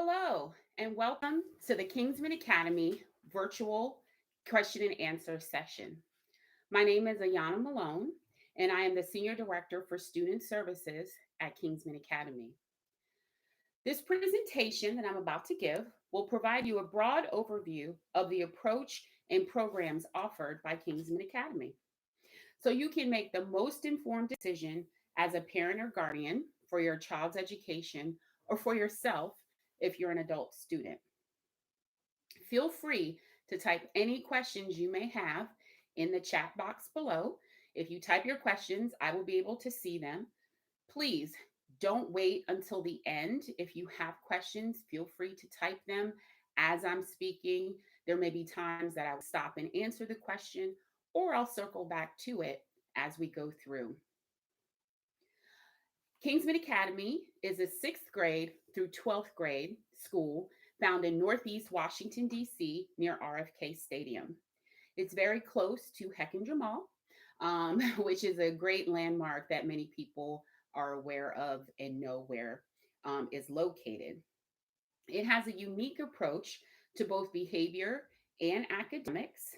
Hello, and welcome to the Kingsman Academy virtual question and answer session. My name is Ayana Malone, and I am the Senior Director for Student Services at Kingsman Academy. This presentation that I'm about to give will provide you a broad overview of the approach and programs offered by Kingsman Academy so you can make the most informed decision as a parent or guardian for your child's education or for yourself if you're an adult student. Feel free to type any questions you may have in the chat box below. If you type your questions, I will be able to see them. Please don't wait until the end. If you have questions, feel free to type them as I'm speaking. There may be times that I will stop and answer the question, or I'll circle back to it as we go through. Kingsman Academy is a sixth grade through 12th grade school found in Northeast Washington, D.C., near RFK Stadium. It's very close to Heckendra Mall, which is a great landmark that many people are aware of and know where is located. It has a unique approach to both behavior and academics.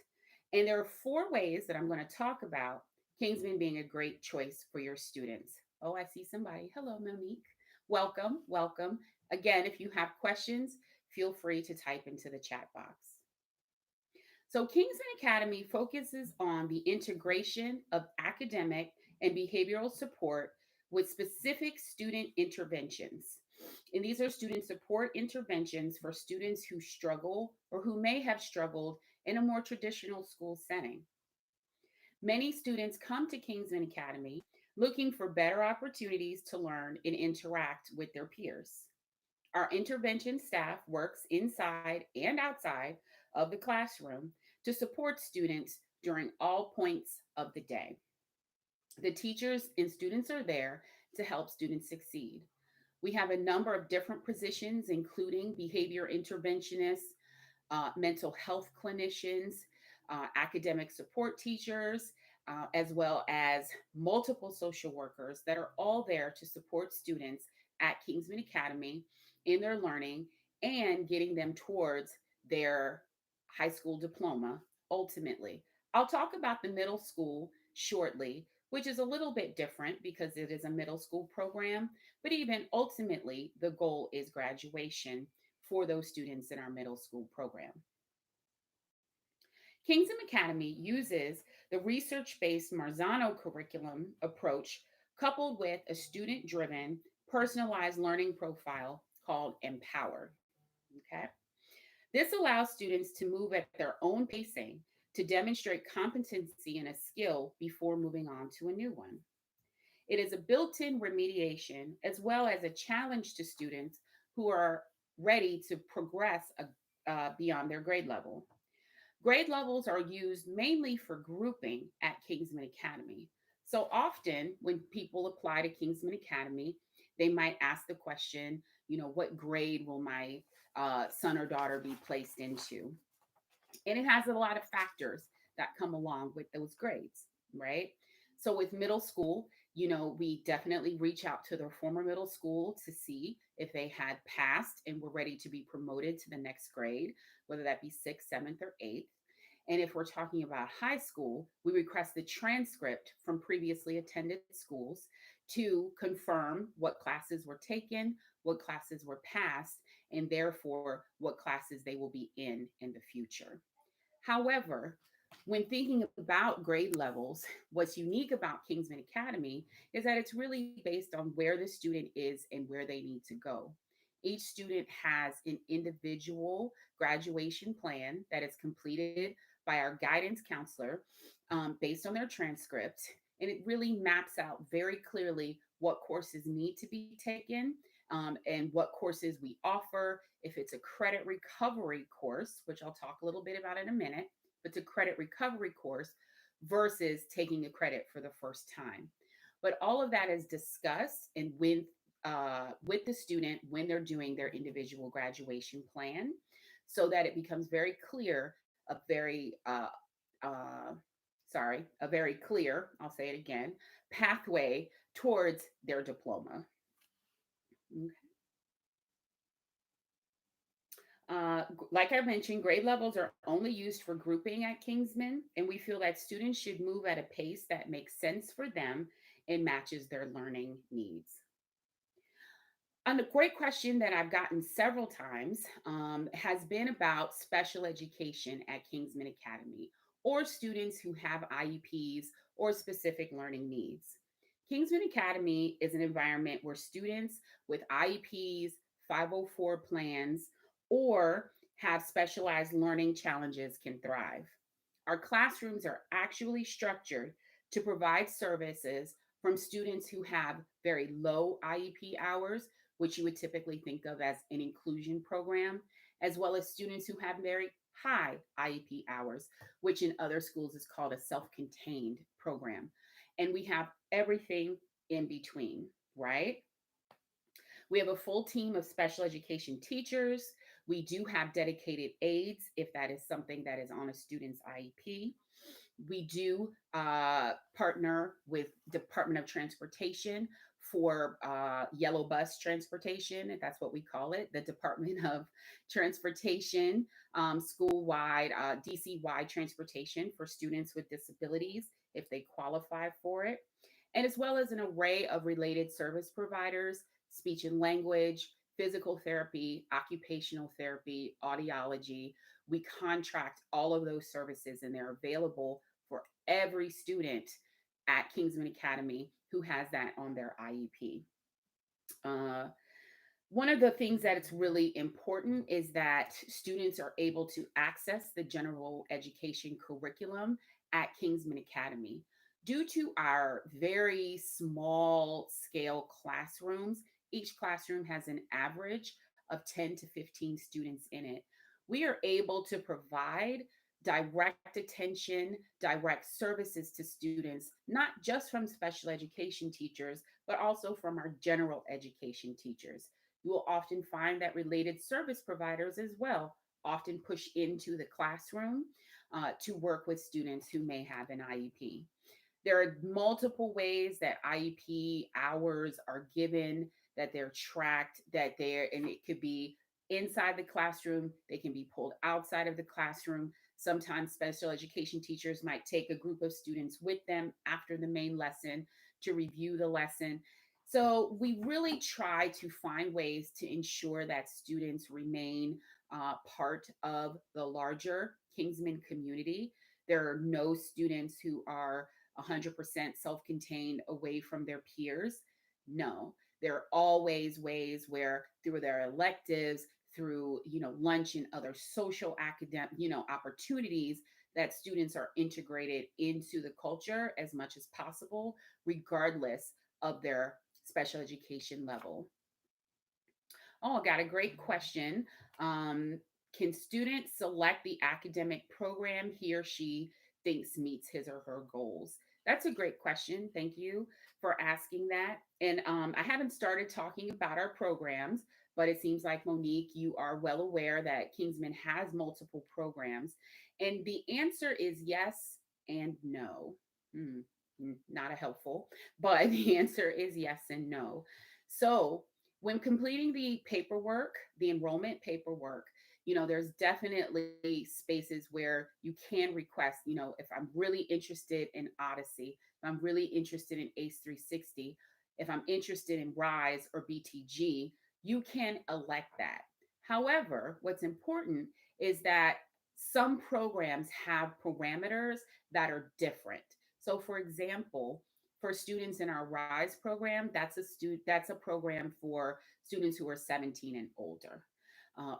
And there are four ways that I'm going to talk about Kingsman being a great choice for your students. Oh, I see somebody. Hello, Monique. Welcome, welcome. Again, if you have questions, feel free to type into the chat box. So, Kingsman Academy focuses on the integration of academic and behavioral support with specific student interventions. And these are student support interventions for students who struggle or who may have struggled in a more traditional school setting. Many students come to Kingsman Academy looking for better opportunities to learn and interact with their peers. Our intervention staff works inside and outside of the classroom to support students during all points of the day. The teachers and students are there to help students succeed. We have a number of different positions, including behavior interventionists, mental health clinicians, academic support teachers, as well as multiple social workers that are all there to support students at Kingsman Academy in their learning and getting them towards their high school diploma ultimately. I'll talk about the middle school shortly, which is a little bit different because it is a middle school program, but even ultimately, the goal is graduation for those students in our middle school program. Kingston Academy uses the research based Marzano curriculum approach coupled with a student driven, personalized learning profile called Empower. Okay. This allows students to move at their own pacing to demonstrate competency in a skill before moving on to a new one. It is a built in remediation as well as a challenge to students who are ready to progress beyond their grade level. Grade levels are used mainly for grouping at Kingsman Academy. So often, when people apply to Kingsman Academy, they might ask the question, what grade will my son or daughter be placed into? And it has a lot of factors that come along with those grades, right? So with middle school, we definitely reach out to their former middle school to see if they had passed and were ready to be promoted to the next grade, whether that be sixth, seventh, or eighth. And if we're talking about high school, we request the transcript from previously attended schools to confirm what classes were taken, what classes were passed, and therefore what classes they will be in the future. However, when thinking about grade levels, what's unique about Kingsman Academy is that it's really based on where the student is and where they need to go. Each student has an individual graduation plan that is completed by our guidance counselor based on their transcript. And it really maps out very clearly what courses need to be taken and what courses we offer. If it's a credit recovery course, which I'll talk a little bit about in a minute, but it's a credit recovery course versus taking a credit for the first time. But all of that is discussed and with the student when they're doing their individual graduation plan, so that it becomes very clear, uh, a very clear, I'll say it again, pathway towards their diploma. Okay. Like I mentioned, grade levels are only used for grouping at Kingsman, and we feel that students should move at a pace that makes sense for them and matches their learning needs. And a great question that I've gotten several times has been about special education at Kingsman Academy or students who have IEPs or specific learning needs. Kingsman Academy is an environment where students with IEPs, 504 plans, or have specialized learning challenges can thrive. Our classrooms are actually structured to provide services from students who have very low IEP hours, which you would typically think of as an inclusion program, as well as students who have very high IEP hours, which in other schools is called a self contained program. And we have everything in between, right? We have a full team of special education teachers. We do have dedicated aides if that is something that is on a student's IEP. We do partner with Department of Transportation for yellow bus transportation. That's what we call it, the Department of Transportation, school-wide, DC-wide transportation for students with disabilities if they qualify for it, and as well as an array of related service providers, speech and language, physical therapy, occupational therapy, audiology. We contract all of those services and they're available for every student at Kingsman Academy who has that on their IEP. Uh, One of the things that it's really important is that students are able to access the general education curriculum at Kingsman Academy. Due to our very small scale classrooms, each classroom has an average of 10 to 15 students in it. We are able to provide direct attention, direct services to students, not just from special education teachers, but also from our general education teachers. You will often find that related service providers as well often push into the classroom to work with students who may have an IEP. There are multiple ways that IEP hours are given, that they're tracked, and it could be inside the classroom, they can be pulled outside of the classroom. Sometimes special education teachers might take a group of students with them after the main lesson to review the lesson. So we really try to find ways to ensure that students remain part of the larger Kingsman community. There are no students who are 100% self contained away from their peers. No, there are always ways where through their electives, through lunch and other social academic opportunities, that students are integrated into the culture as much as possible, regardless of their special education level. Oh, I got a great question. Um, can students select the academic program he or she thinks meets his or her goals? That's a great question. Thank you for asking that. And I haven't started talking about our programs, but it seems like Monique, you are well aware that Kingsman has multiple programs. And the answer is yes and no. Hmm, not a helpful, but the answer is yes and no. So, when completing the paperwork, the enrollment paperwork, there's definitely spaces where you can request, if I'm really interested in Odyssey, if I'm really interested in ACE 360, if I'm interested in Rise or BTG, you can elect that. However, what's important is that some programs have parameters that are different. So, for example, for students in our Rise program, that's a program for students who are 17 and older.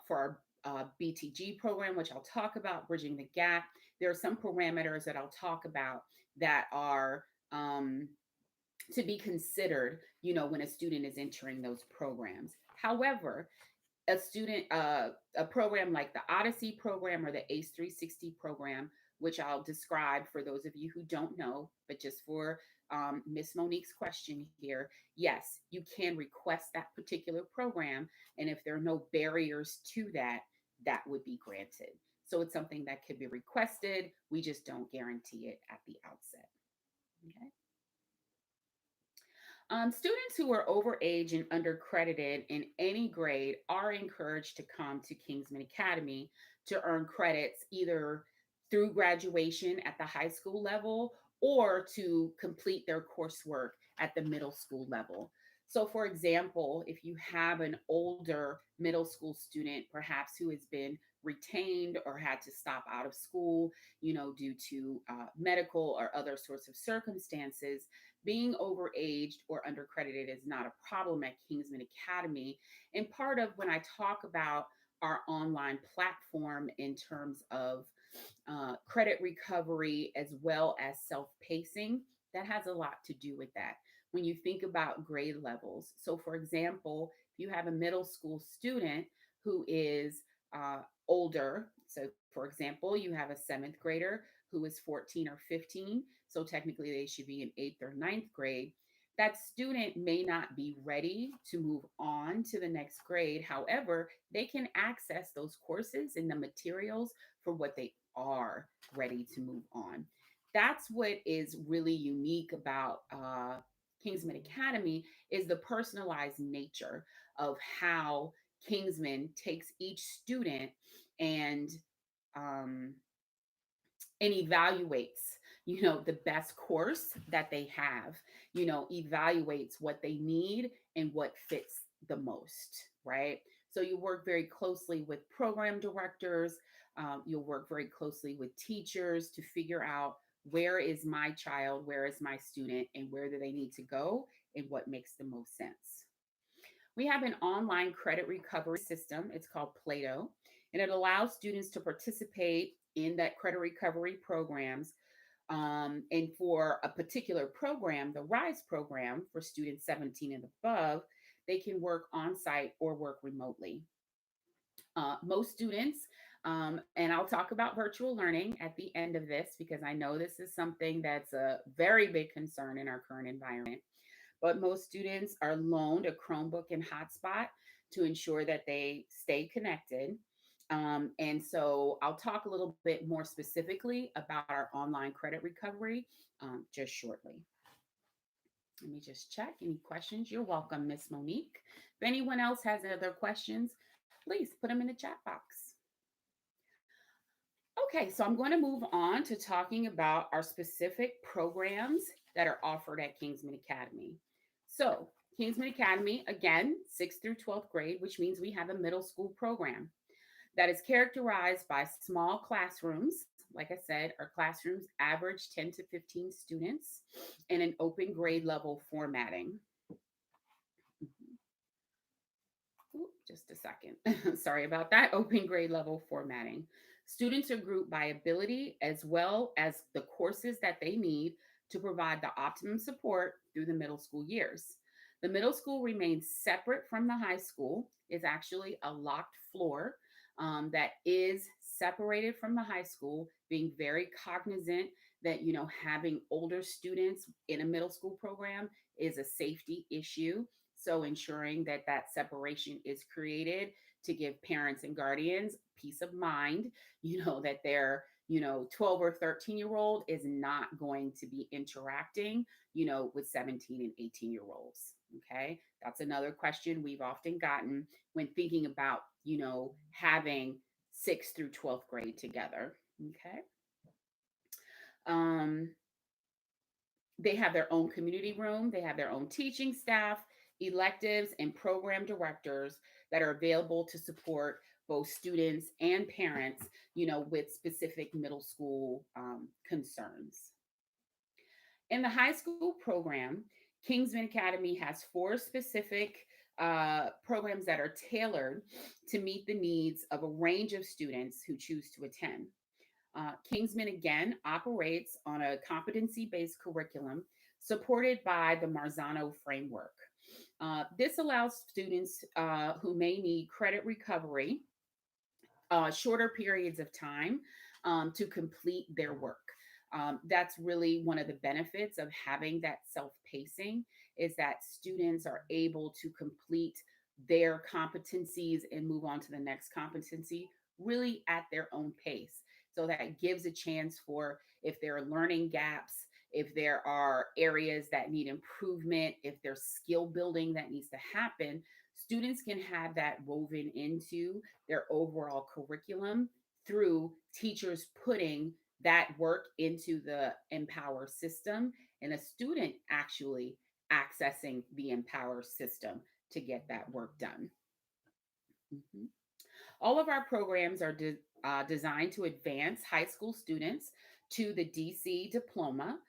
For our BTG program, which I'll talk about, Bridging the Gap, there are some parameters that I'll talk about that are to be considered, when a student is entering those programs. However, a program like the Odyssey program or the ACE 360 program, which I'll describe for those of you who don't know, but just for Miss Monique's question here, yes, you can request that particular program, and if there are no barriers to that, that would be granted. So it's something that could be requested. We just don't guarantee it at the outset. Okay. Students who are overage and undercredited in any grade are encouraged to come to Kingsman Academy to earn credits either through graduation at the high school level or to complete their coursework at the middle school level. So, for example, if you have an older middle school student, perhaps who has been retained or had to stop out of school, due to medical or other sorts of circumstances, being overaged or undercredited is not a problem at Kingsman Academy. And part of when I talk about our online platform in terms of credit recovery as well as self pacing, that has a lot to do with that. When you think about grade levels, so for example, if you have a middle school student who is older, so for example, you have a seventh grader who is 14 or 15, so technically they should be in eighth or ninth grade. That student may not be ready to move on to the next grade. However, they can access those courses and the materials for what they are ready to move on. That's what is really unique about Kingsman Academy is the personalized nature of how Kingsman takes each student and um, and evaluates the best course that they have, evaluates what they need and what fits the most, right? So you work very closely with program directors. You'll work very closely with teachers to figure out where is my child, where is my student, and where do they need to go, and what makes the most sense. We have an online credit recovery system. It's called Plato, and it allows students to participate in that credit recovery programs. And for a particular program, the RISE program for students 17 and above, they can work on site or work remotely. Most students, and I'll talk about virtual learning at the end of this because I know this is something that's a very big concern in our current environment. But most students are loaned a Chromebook and hotspot to ensure that they stay connected. And so I'll talk a little bit more specifically about our online credit recovery just shortly. Let me just check any questions. You're welcome, Miss Monique. If anyone else has other questions, please put them in the chat box. Okay, so I'm going to move on to talking about our specific programs that are offered at Kingsman Academy. So, Kingsman Academy, again, 6th through 12th grade, which means we have a middle school program that is characterized by small classrooms. Like I said, our classrooms average 10 to 15 students and an open grade level formatting. Ooh, just a second. Sorry about that. Open grade level formatting. Students are grouped by ability as well as the courses that they need to provide the optimum support through the middle school years. The middle school remains separate from the high school, is actually a locked floor that is separated from the high school, being very cognizant that, having older students in a middle school program is a safety issue. So ensuring that that separation is created to give parents and guardians peace of mind, that their 12 or 13-year old is not going to be interacting, with 17 and 18-year olds. Okay. That's another question we've often gotten when thinking about, having 6th through 12th grade together. Okay. Um, they have their own community room, they have their own teaching staff, electives, and program directors that are available to support both students and parents, with specific middle school concerns. In the high school program, Kingsman Academy has 4 specific programs that are tailored to meet the needs of a range of students who choose to attend. Kingsman again operates on a competency based curriculum supported by the Marzano framework. This allows students who may need credit recovery shorter periods of time to complete their work. That's really one of the benefits of having that self-pacing is that students are able to complete their competencies and move on to the next competency really at their own pace. So that gives a chance for if there are learning gaps, if there are areas that need improvement, if there's skill building that needs to happen, students can have that woven into their overall curriculum through teachers putting that work into the Empower system and a student actually accessing the Empower system to get that work done. Mhm. All of our programs are designed to advance high school students to the DC diploma.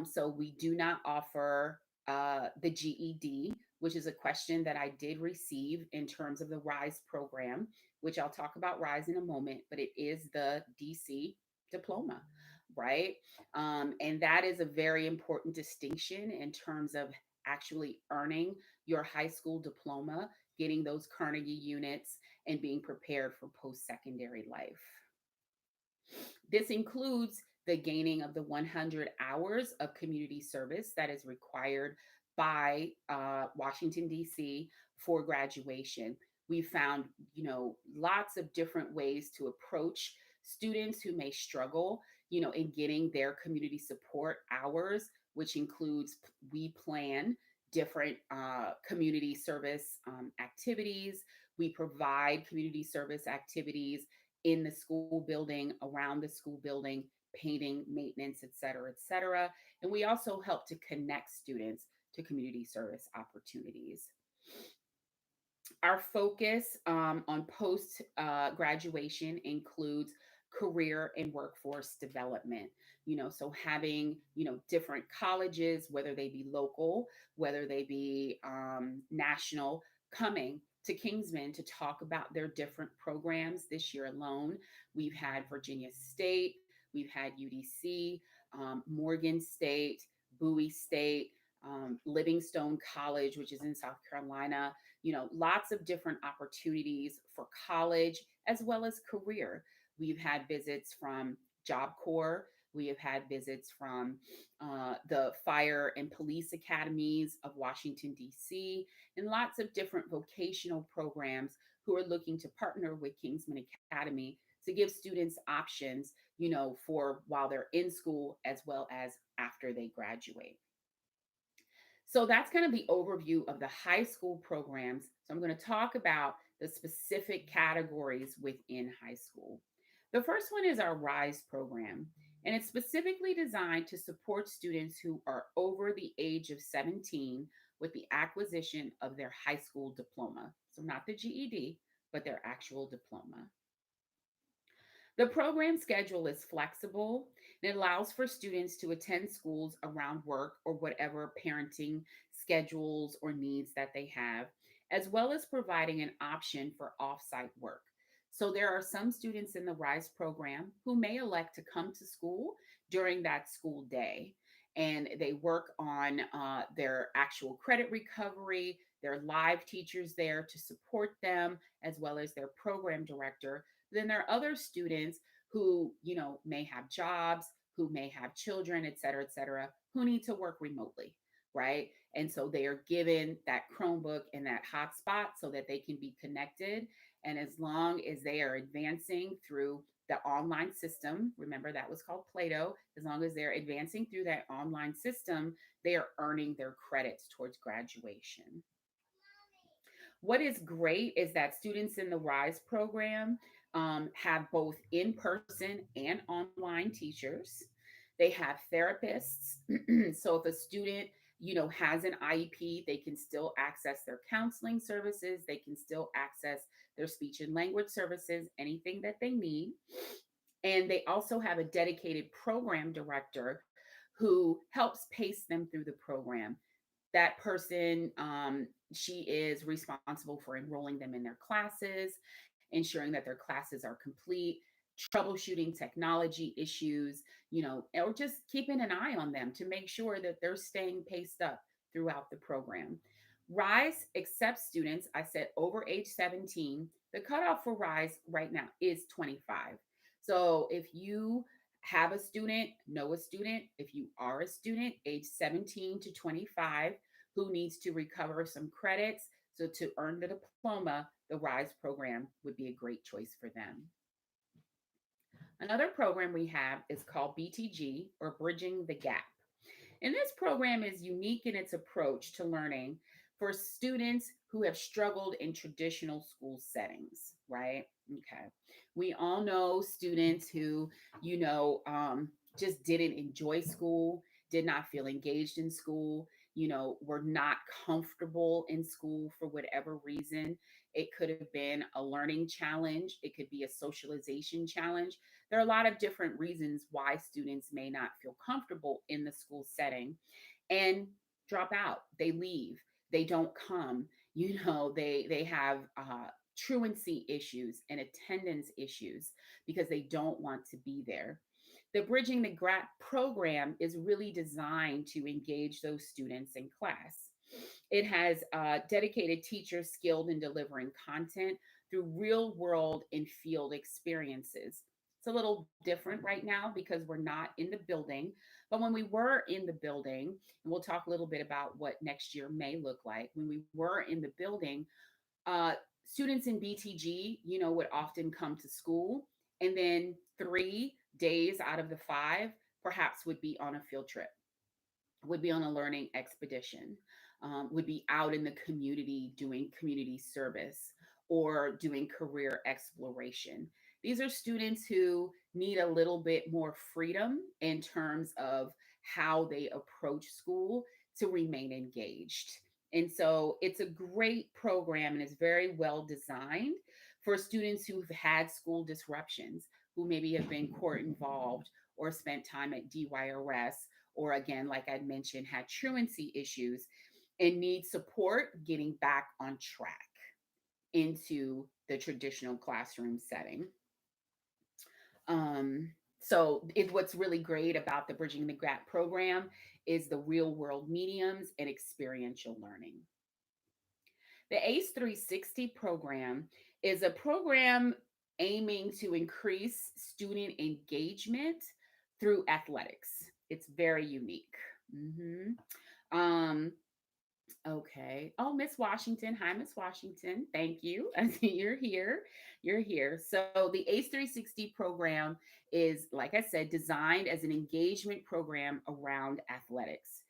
So we do not offer the GED, which is a question that I did receive in terms of the RISE program, which I'll talk about RISE in a moment, but it is the DC diploma, right? And that is a very important distinction in terms of actually earning your high school diploma, getting those Carnegie units, and being prepared for post secondary life. This includes the gaining of the 100 hours of community service that is required by Washington, D.C. for graduation. We found, lots of different ways to approach students who may struggle, in getting their community support hours, which includes we plan different community service activities. We provide community service activities in the school building, around the school building, painting, maintenance, et cetera, et cetera. And we also help to connect students to community service opportunities. Our focus on post graduation includes career and workforce development. So having different colleges, whether they be local, whether they be national, coming to Kingsman to talk about their different programs. This year alone, we've had Virginia State, we've had UDC, Morgan State, Bowie State, Livingstone College, which is in South Carolina. Lots of different opportunities for college as well as career. We've had visits from Job Corps. We have had visits from the fire and police academies of Washington, D.C., and lots of different vocational programs who are looking to partner with Kingsman Academy to give students options, for while they're in school as well as after they graduate. So that's kind of the overview of the high school programs. So I'm going to talk about the specific categories within high school. The first one is our RISE program, and it's specifically designed to support students who are over the age of 17 with the acquisition of their high school diploma. So not the GED, but their actual diploma. The program schedule is flexible and it allows for students to attend schools around work or whatever parenting schedules or needs that they have, as well as providing an option for offsite work. So there are some students in the RISE program who may elect to come to school during that school day and they work on their actual credit recovery. There are live teachers there to support them, as well as their program director. Then there are other students who, may have jobs, who may have children, et cetera, who need to work remotely, right? And so they are given that Chromebook and that hotspot so that they can be connected. And as long as they are advancing through the online system, remember that was called Plato, as long as they're advancing through that online system, they are earning their credits towards graduation. What is great is that students in the RISE program have both in person and online teachers. They have therapists. So if a student, has an IEP, they can still access their counseling services. They can still access their speech and language services, anything that they need. And they also have a dedicated program director who helps pace them through the program. That person, she is responsible for enrolling them in their classes, ensuring that their classes are complete, troubleshooting technology issues, or just keeping an eye on them to make sure that they're staying paced up throughout the program. RISE accepts students, I said over age 17. The cutoff for RISE right now is 25. So if you have a student, know a student, if you are a student age 17 to 25 who needs to recover some credits, so to earn the diploma, the RISE program would be a great choice for them. Another program we have is called BTG, or Bridging the Gap. And this program is unique in its approach to learning for students who have struggled in traditional school settings, right? Okay. We all know students who, just didn't enjoy school, did not feel engaged in school, were not comfortable in school for whatever reason. It could have been a learning challenge, it could be a socialization challenge. There are a lot of different reasons why students may not feel comfortable in the school setting and drop out. They leave. They don't come. They have truancy issues and attendance issues because they don't want to be there. The Bridging the Gap program is really designed to engage those students in class. It has dedicated teachers skilled in delivering content through real world and field experiences. It's a little different right now because we're not in the building. But when we were in the building, and we'll talk a little bit about what next year may look like, when we were in the building, uh, students in BTG, would often come to school, and then 3 days out of the five perhaps would be on a field trip, would be on a learning expedition, would be out in the community doing community service or doing career exploration. These are students who need a little bit more freedom in terms of how they approach school to remain engaged. And so it's a great program and it's very well designed for students who've had school disruptions, who maybe have been court involved or spent time at DYRS, or again, like I mentioned, had truancy issues and need support getting back on track into the traditional classroom setting. What's really great about the Bridging the Gap program is the real world mediums and experiential learning. The ACE 360 program is a program aiming to increase student engagement through athletics. It's very unique. Mhm. Um, okay. Oh, Miss Washington. Hi, Miss Washington. Thank you. I see you're here. You're here. So the ACE 360 program is, like I said, designed as an engagement program around athletics.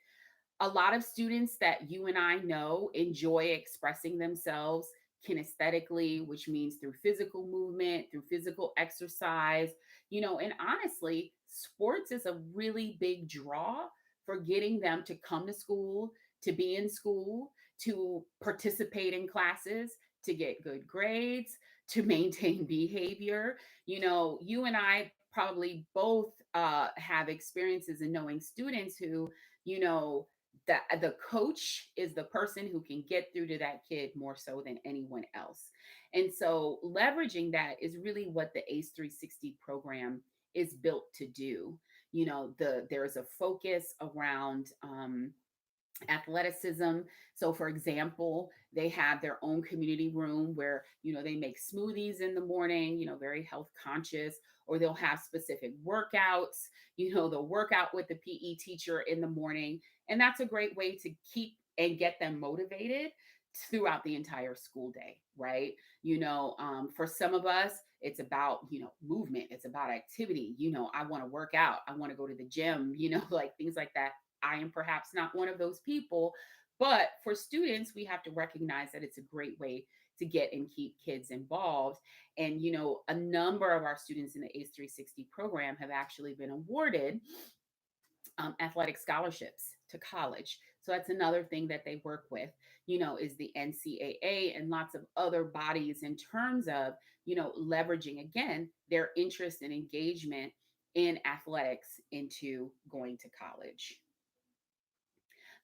A lot of students that you and I know enjoy expressing themselves kinesthetically, which means through physical movement, through physical exercise, and honestly, sports is a really big draw for getting them to come to school, to be in school, to participate in classes, to get good grades, to maintain behavior. You and I probably both have experiences in knowing students who, you know, the coach is the person who can get through to that kid more so than anyone else. And so leveraging that is really what the ACE 360 program is built to do. There's a focus around athleticism. So, for example, they have their own community room where, they make smoothies in the morning, very health conscious, or they'll have specific workouts. They'll work out with the PE teacher in the morning. And that's a great way to keep and get them motivated throughout the entire school day, right? For some of us, it's about, movement, it's about activity. I want to work out, I want to go to the gym, like things like that. I am perhaps not one of those people, but for students, we have to recognize that it's a great way to get and keep kids involved. And, a number of our students in the ACE 360 program have actually been awarded athletic scholarships to college. So that's another thing that they work with, is the NCAA and lots of other bodies in terms of, leveraging again their interest and engagement in athletics into going to college.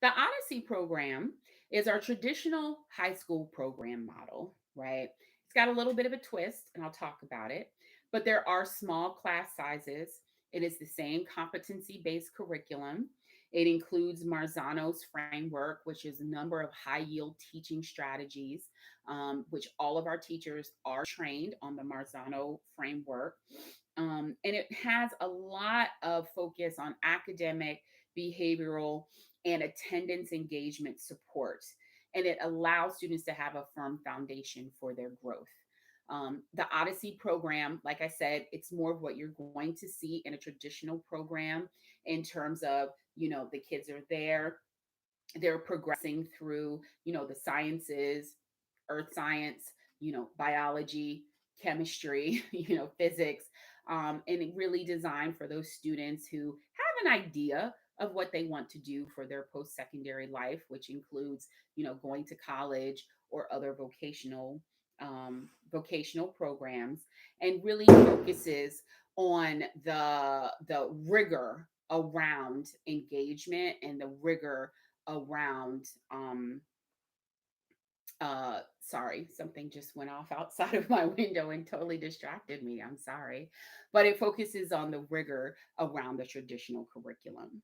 The Odyssey program is our traditional high school program model, right? It's got a little bit of a twist, and I'll talk about it, but there are small class sizes. It is the same competency based curriculum. It includes Marzano's framework, which is a number of high yield teaching strategies, which all of our teachers are trained on the Marzano framework. And it has a lot of focus on academic, behavioral, and attendance engagement support. And it allows students to have a firm foundation for their growth. The Odyssey program, like I said, it's more of what you're going to see in a traditional program. in terms of, the kids are there, they're progressing through, the sciences, earth science, biology, chemistry, physics, and it really designed for those students who have an idea of what they want to do for their post-secondary life, which includes, going to college or other vocational programs, and really focuses on the rigor around engagement and the rigor around sorry, something just went off outside of my window and totally distracted me. I'm sorry. But it focuses on the rigor around the traditional curriculum.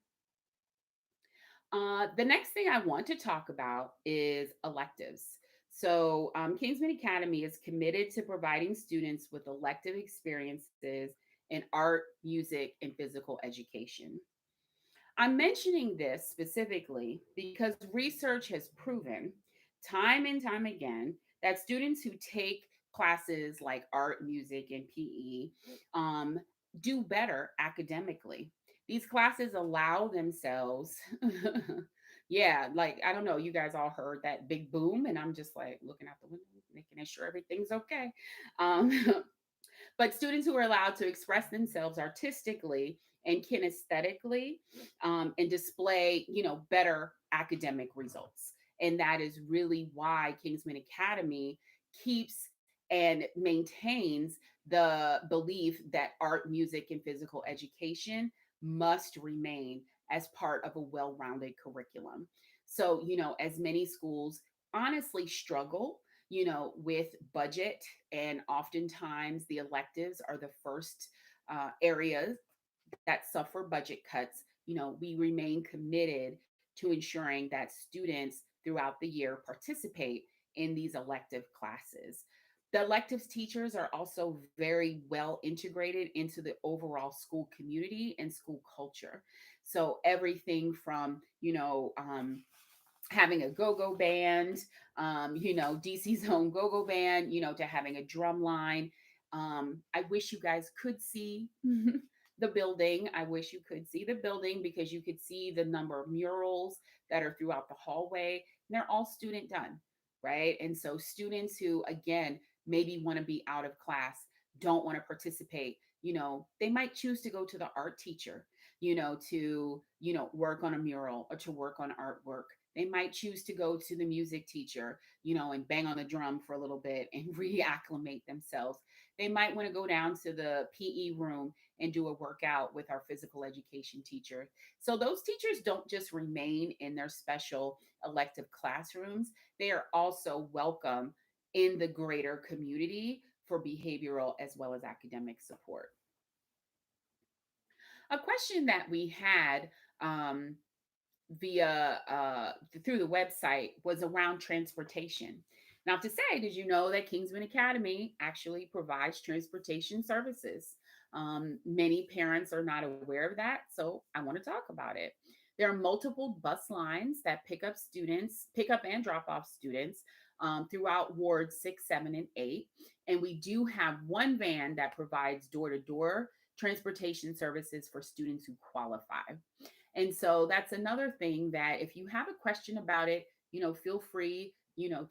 The next thing I want to talk about is electives. So, Kingsman Academy is committed to providing students with elective experiences in art, music, and physical education. I'm mentioning this specifically because research has proven time and time again that students who take classes like art, music, and PE do better academically. These classes allow themselves, yeah, like I don't know, you guys all heard that big boom, and I'm just like looking out the window, making sure everything's okay. Um, but students who are allowed to express themselves artistically and kinesthetically, and display, better academic results. And that is really why Kingsman Academy keeps and maintains the belief that art, music, and physical education must remain as part of a well-rounded curriculum. So, as many schools honestly struggle, with budget, and oftentimes the electives are the first areas that suffer budget cuts, we remain committed to ensuring that students throughout the year participate in these elective classes. The electives teachers are also very well integrated into the overall school community and school culture. So everything from, having a go-go band, DC's own go-go band, to having a drum line. I wish you guys could see the building. I wish you could see the building because you could see the number of murals that are throughout the hallway. And they're all student done, right? And so students who, again, maybe want to be out of class, don't want to participate, they might choose to go to the art teacher, to, work on a mural or to work on artwork. They might choose to go to the music teacher, and bang on the drum for a little bit and reacclimate themselves. They might want to go down to the PE room and do a workout with our physical education teacher. So those teachers don't just remain in their special elective classrooms, they are also welcome in the greater community for behavioral as well as academic support. A question that we had um, via through the website was around transportation. Now, to say, did you know that Kingsman Academy actually provides transportation services? Many parents are not aware of that, so I want to talk about it. There are multiple bus lines that pick up and drop off students throughout wards 6, 7, and 8. And we do have one van that provides door to door transportation services for students who qualify. And so that's another thing that if you have a question about it, feel free,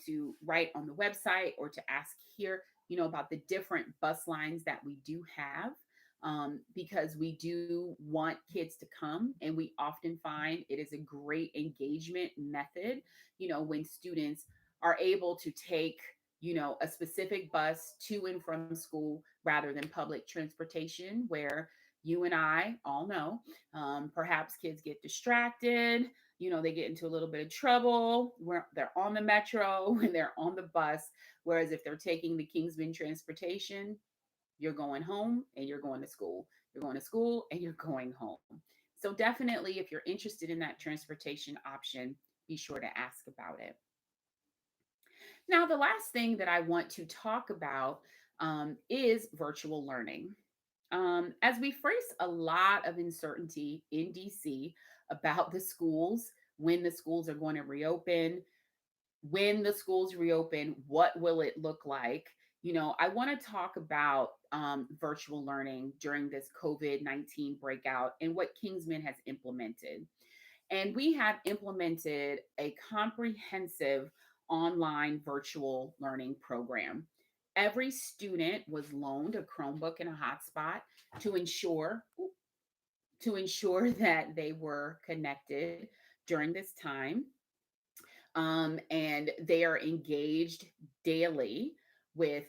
to write on the website or to ask here, about the different bus lines that we do have. Because we do want kids to come, and we often find it is a great engagement method, when students are able to take, a specific bus to and from school rather than public transportation, where you and I all know perhaps kids get distracted, they get into a little bit of trouble where they're on the metro, when they're on the bus. Whereas if they're taking the Kingsman transportation, you're going home and you're going to school. You're going to school and you're going home. So definitely, if you're interested in that transportation option, be sure to ask about it. Now, the last thing that I want to talk about is virtual learning. As we face a lot of uncertainty in DC about the schools, when the schools are going to reopen, when the schools reopen, what will it look like? I want to talk about virtual learning during this COVID-19 breakout and what Kingsman has implemented. And we have implemented a comprehensive online virtual learning program. Every student was loaned a Chromebook and a hotspot to ensure that they were connected during this time, and they are engaged daily with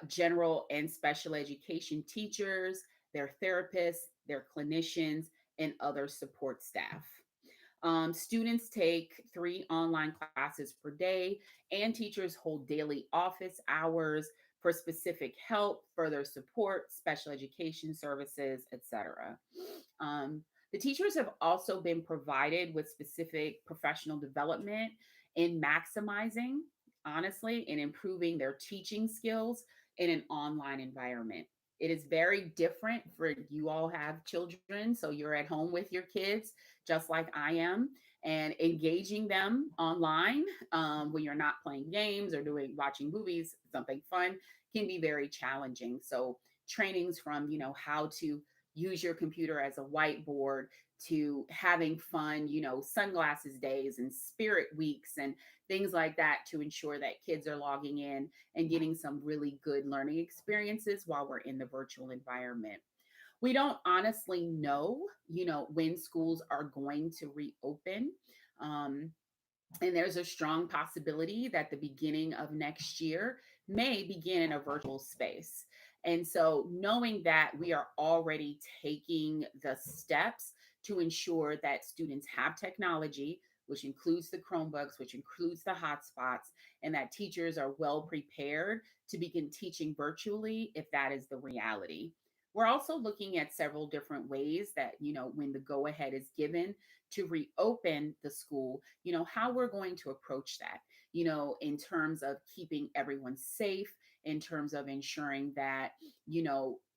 general and special education teachers, their therapists, their clinicians, and other support staff. Students take 3 online classes per day, and teachers hold daily office hours for specific help, further support, special education services, etc. Um, the teachers have also been provided with specific professional development in maximizing, honestly, and improving their teaching skills in an online environment. It is very different for you all have children, so you're at home with your kids, just like I am, and engaging them online when you're not playing games or doing watching movies, something fun can be very challenging. So trainings from how to use your computer as a whiteboard to having fun, sunglasses days and spirit weeks and things like that to ensure that kids are logging in and getting some really good learning experiences while we're in the virtual environment. We don't honestly know, when schools are going to reopen. Um, and there's a strong possibility that the beginning of next year may begin in a virtual space. And so, knowing that we are already taking the steps to ensure that students have technology, which includes the Chromebooks, which includes the hotspots, and that teachers are well prepared to begin teaching virtually if that is the reality. We're also looking at several different ways that, when the go ahead is given to reopen the school, how we're going to approach that, in terms of keeping everyone safe, in terms of ensuring that,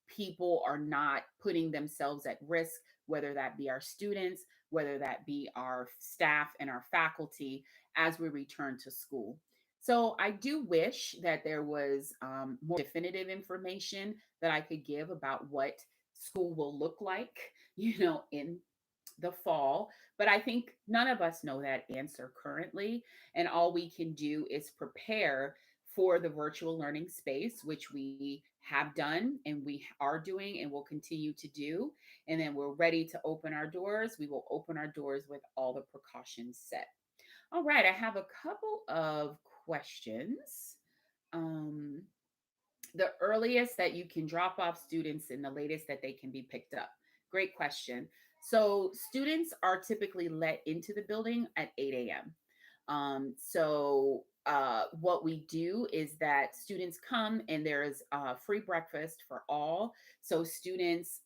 people are not putting themselves at risk, whether that be our students, whether that be our staff and our faculty as we return to school. So I do wish that there was more definitive information that I could give about what school will look like, in the fall. But I think none of us know that answer currently. And all we can do is prepare for the virtual learning space, which we have done and we are doing and will continue to do. And then we're ready to open our doors. We will open our doors with all the precautions set. All right, I have a couple of questions. Um, the earliest that you can drop off students and the latest that they can be picked up? Great question. So, students are typically let into the building at 8 a.m. What we do is that students come and there is free breakfast for all. So, students,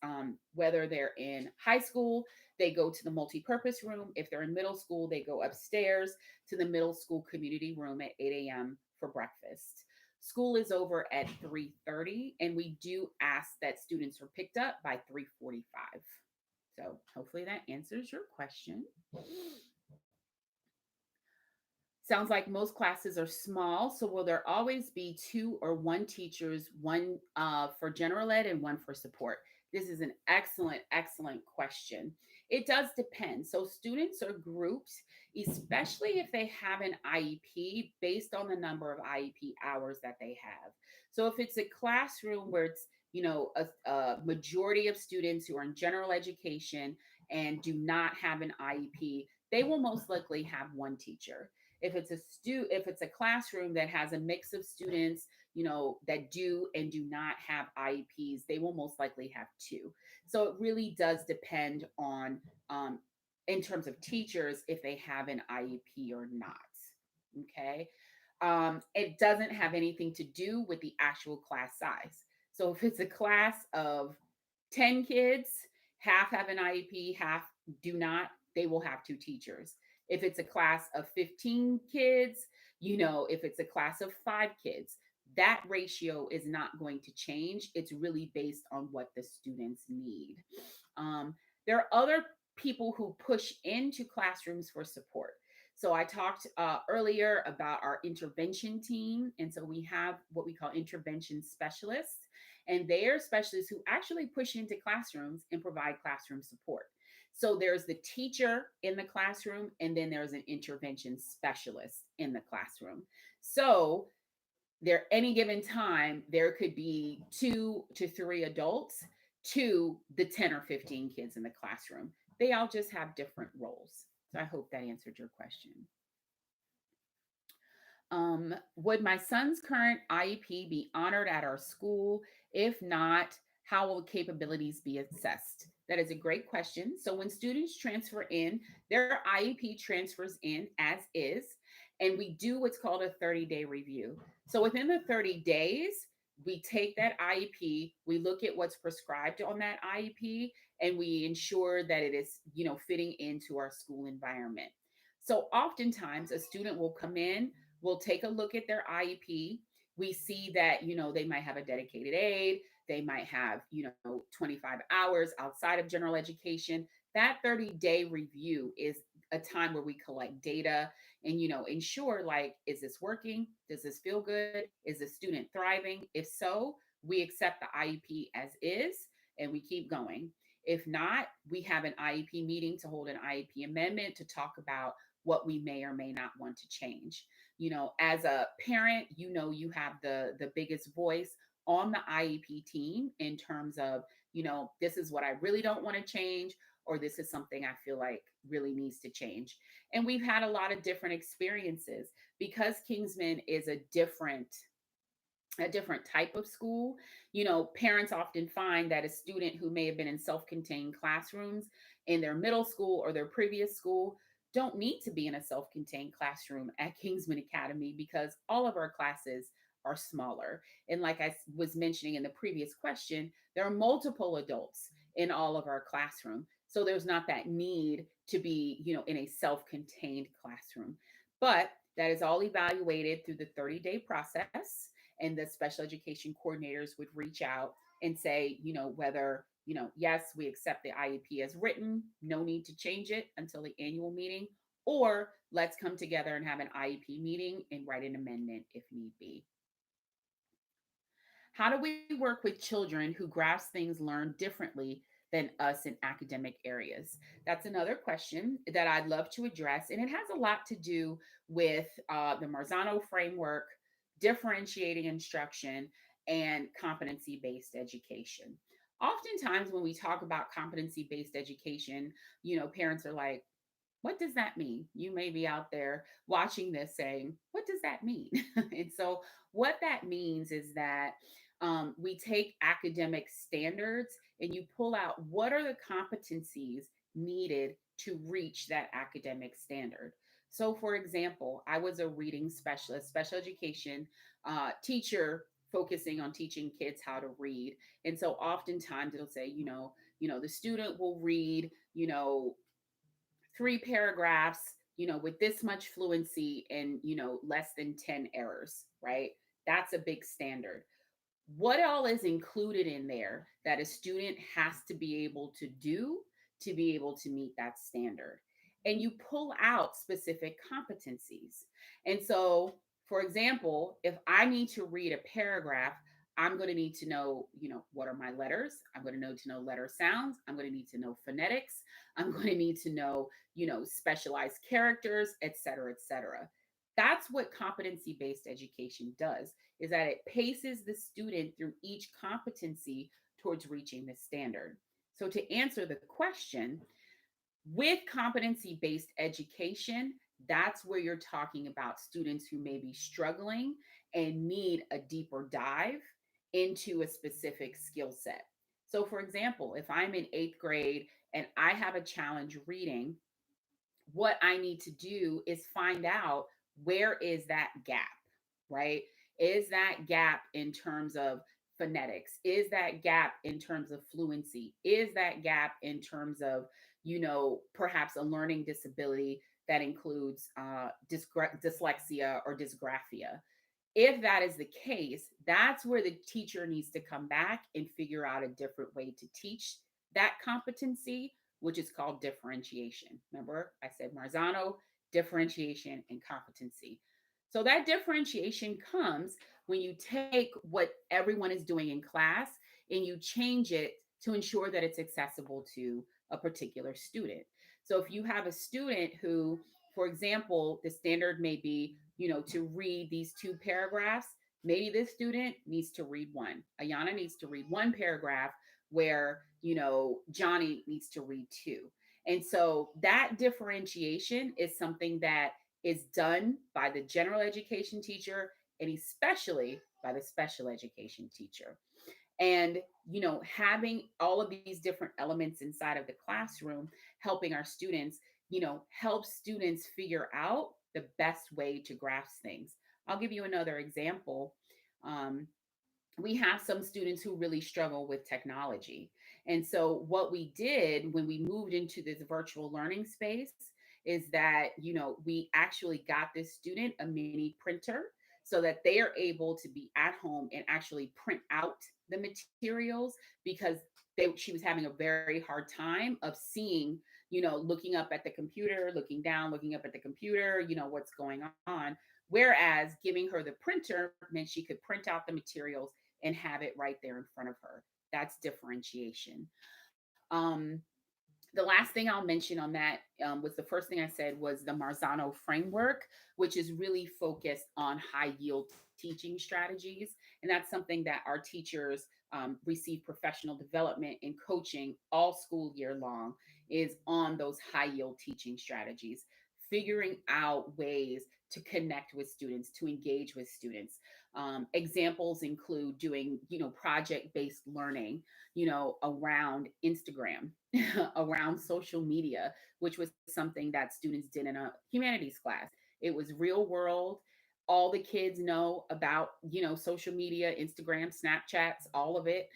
whether they're in high school, they go to the multi-purpose room. If they're in middle school, they go upstairs to the middle school community room at 8 a.m. for breakfast. School is over at 3:30, and we do ask that students are picked up by 3:45. So hopefully that answers your question. Sounds like most classes are small, so will there always be two or one teachers, one for general ed and one for support? This is an excellent, excellent question. It does depend. So students are grouped, especially if they have an IEP based on the number of IEP hours that they have. So if it's a classroom where it's a majority of students who are in general education and do not have an IEP, they will most likely have one teacher. If it's a classroom that has a mix of students, that do and do not have IEPs, they will most likely have two. So it really does depend on, in terms of teachers, if they have an IEP or not. Okay. It doesn't have anything to do with the actual class size. So if it's a class of 10 kids, half have an IEP, half do not, they will have two teachers. If it's a class of 15 kids, if it's a class of 5 kids, that ratio is not going to change. It's really based on what the students need. There are other people who push into classrooms for support. So I talked earlier about our intervention team. And so we have what we call intervention specialists, and they are specialists who actually push into classrooms and provide classroom support. So there's the teacher in the classroom, and then there's an intervention specialist in the classroom. So there, any given time, there could be 2 to 3 adults to the 10 or 15 kids in the classroom. They all just have different roles. So I hope that answered your question. Would my son's current IEP be honored at our school? If not, how will capabilities be assessed? That is a great question. So when students transfer in, their IEP transfers in as is, and we do what's called a 30-day review. So within the 30 days, we take that IEP, we look at what's prescribed on that IEP, and we ensure that it is, fitting into our school environment. So oftentimes a student will come in, we'll take a look at their IEP. We see that, they might have a dedicated aide, they might have, 25 hours outside of general education. That 30-day review is a time where we collect data and, ensure, like, is this working? Does this feel good? Is the student thriving? If so, we accept the IEP as is and we keep going. If not, we have an IEP meeting to hold an IEP amendment to talk about what we may or may not want to change. As a parent, you have the biggest voice on the IEP team in terms of, this is what I really don't want to change, or this is something I feel like really needs to change. And we've had a lot of different experiences because Kingsman is a different type of school. Parents often find that a student who may have been in self-contained classrooms in their middle school or their previous school don't need to be in a self-contained classroom at Kingsman Academy because all of our classes are smaller. And like I was mentioning in the previous question, there are multiple adults in all of our classroom. So there's not that need to be, in a self-contained classroom. But that is all evaluated through the 30-day process, and the special education coordinators would reach out and say, whether, yes, we accept the IEP as written, no need to change it until the annual meeting, or let's come together and have an IEP meeting and write an amendment if need be. How do we work with children who grasp things learned differently than us in academic areas? That's another question that I'd love to address. And it has a lot to do with the Marzano framework, differentiating instruction, and competency based education. Oftentimes, when we talk about competency based education, parents are like, what does that mean? You may be out there watching this saying, what does that mean? And so, what that means is that we take academic standards and you pull out what are the competencies needed to reach that academic standard. So, for example, I was a reading specialist, special education teacher focusing on teaching kids how to read. And so oftentimes it'll say, the student will read, 3 paragraphs, with this much fluency and, less than 10 errors, right? That's a big standard. What all is included in there that a student has to be able to do to be able to meet that standard? And you pull out specific competencies. And so, for example, if I need to read a paragraph, I'm going to need to know, what are my letters? I'm going to know letter sounds. I'm going to need to know phonetics. I'm going to need to know, specialized characters, et cetera, et cetera. That's what competency based education does, is that it paces the student through each competency towards reaching the standard. So to answer the question, with competency based education, that's where you're talking about students who may be struggling and need a deeper dive into a specific skill set. So, for example, if I'm in 8th grade and I have a challenge reading, what I need to do is find out where is that gap, right? Is that gap in terms of phonetics? Is that gap in terms of fluency? Is that gap in terms of, perhaps a learning disability that includes dyslexia or dysgraphia? If that is the case, that's where the teacher needs to come back and figure out a different way to teach that competency, which is called differentiation. Remember, I said Marzano, differentiation, and competency. So that differentiation comes when you take what everyone is doing in class and you change it to ensure that it's accessible to a particular student. So if you have a student who, for example, the standard may be, to read these two paragraphs, maybe this student needs to read one. Ayana needs to read one paragraph where, Johnny needs to read two. And so that differentiation is something that is done by the general education teacher and especially by the special education teacher. And having all of these different elements inside of the classroom helping our students, help students figure out the best way to grasp things. I'll give you another example. um, we have some students who really struggle with technology. And so, what we did when we moved into this virtual learning space is that, we actually got this student a mini printer so that they are able to be at home and actually print out the materials because she was having a very hard time of seeing, looking up at the computer, looking down, looking up at the computer, what's going on. Whereas giving her the printer meant she could print out the materials and have it right there in front of her. That's differentiation. The last thing I'll mention on that was the first thing I said was the Marzano framework, which is really focused on high yield teaching strategies. And that's something that our teachers receive professional development and coaching all school year long, is on those high yield teaching strategies, figuring out ways to connect with students, to engage with students. Examples include doing, project based learning, around Instagram, around social media, which was something that students did in a humanities class. It was real world. All the kids know about, social media, Instagram, Snapchats, all of it,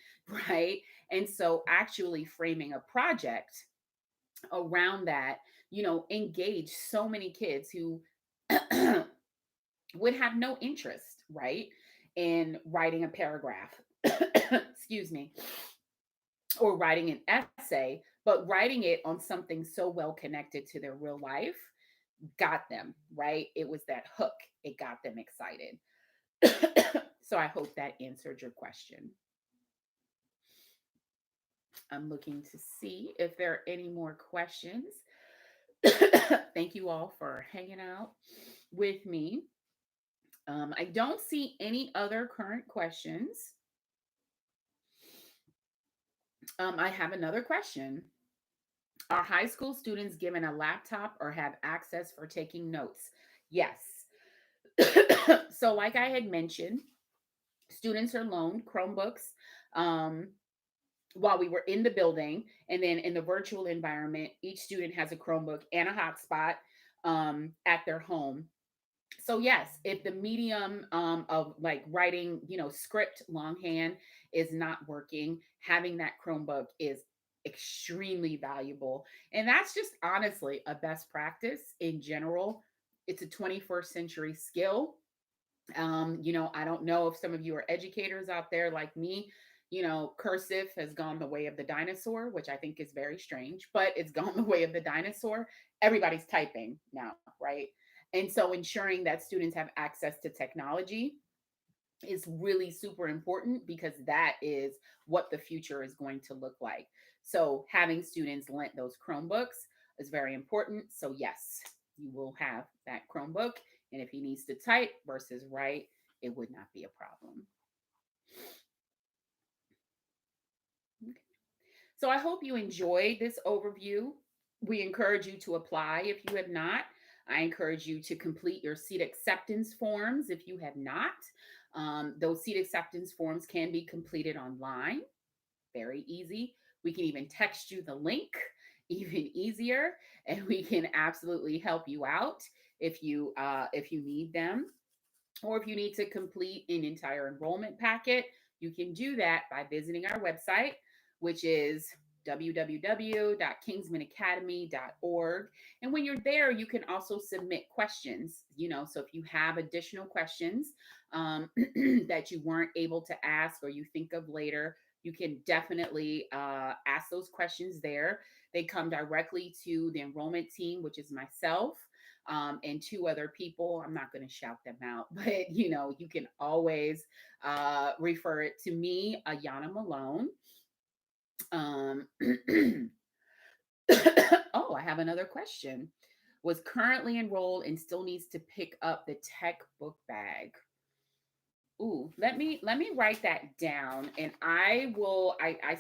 right? And so actually framing a project around that, engage so many kids who would have no interest, right, in writing a paragraph, excuse me, or writing an essay, but writing it on something so well connected to their real life got them, right? It was that hook, it got them excited. So I hope that answered your question. I'm looking to see if there are any more questions. Thank you all for hanging out with me. I don't see any other current questions. I have another question. Are high school students given a laptop or have access for taking notes? Yes. So, like I had mentioned, students are loaned Chromebooks um, while we were in the building. And then in the virtual environment, each student has a Chromebook and a hotspot at their home. So yes, if the medium of like writing, script longhand is not working, having that Chromebook is extremely valuable. And that's just honestly a best practice in general. It's a 21st century skill. I don't know if some of you are educators out there like me. Cursive has gone the way of the dinosaur, which I think is very strange, but it's gone the way of the dinosaur. Everybody's typing now, right? And so ensuring that students have access to technology is really super important because that is what the future is going to look like. So having students lent those Chromebooks is very important. So yes, you will have that Chromebook. And if he needs to type versus write, it would not be a problem. Okay. So I hope you enjoyed this overview. We encourage you to apply if you have not. I encourage you to complete your seat acceptance forms if you have not. Those seat acceptance forms can be completed online, very easy. We can even text you the link, even easier, and we can absolutely help you out if you need them, or if you need to complete an entire enrollment packet. You can do that by visiting our website, which is www.kingsmanacademy.org. And when you're there, you can also submit questions. So if you have additional questions that you weren't able to ask or you think of later, you can definitely ask those questions there. They come directly to the enrollment team, which is myself. and two other people. I'm not going to shout them out, but you can always refer it to me, Ayana Malone. Um, oh, I have another question. Was currently enrolled and still needs to pick up the tech book bag. Ooh, let me write that down, and I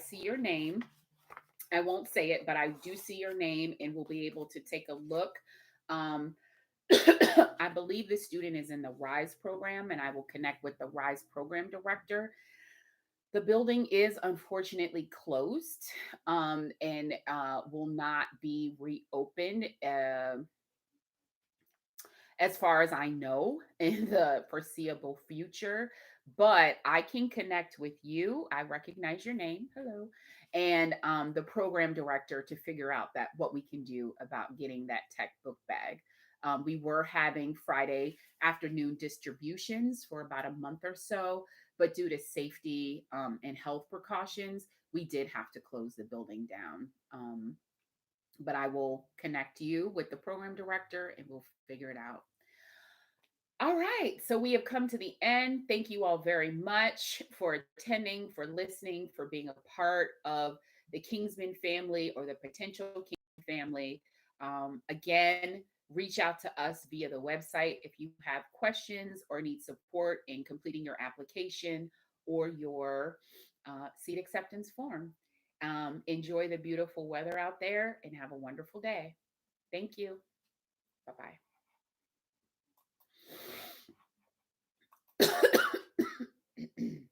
see your name. I won't say it, but I do see your name, and we'll be able to take a look. Um, I believe the student is in the RISE program, and I will connect with the RISE program director. The building is unfortunately closed, and will not be reopened. As far as I know, in the foreseeable future. But I can connect with you. I recognize your name. Hello. And the program director to figure out that what we can do about getting that tech book bag. We were having Friday afternoon distributions for about a month or so, but due to safety and health precautions, we did have to close the building down. But I will connect you with the program director and we'll figure it out. All right, so we have come to the end. Thank you all very much for attending, for listening, for being a part of the Kingsman family or the potential Kingsman family. Again, reach out to us via the website if you have questions or need support in completing your application or your seat acceptance form. Enjoy the beautiful weather out there and have a wonderful day. Thank you. Bye bye.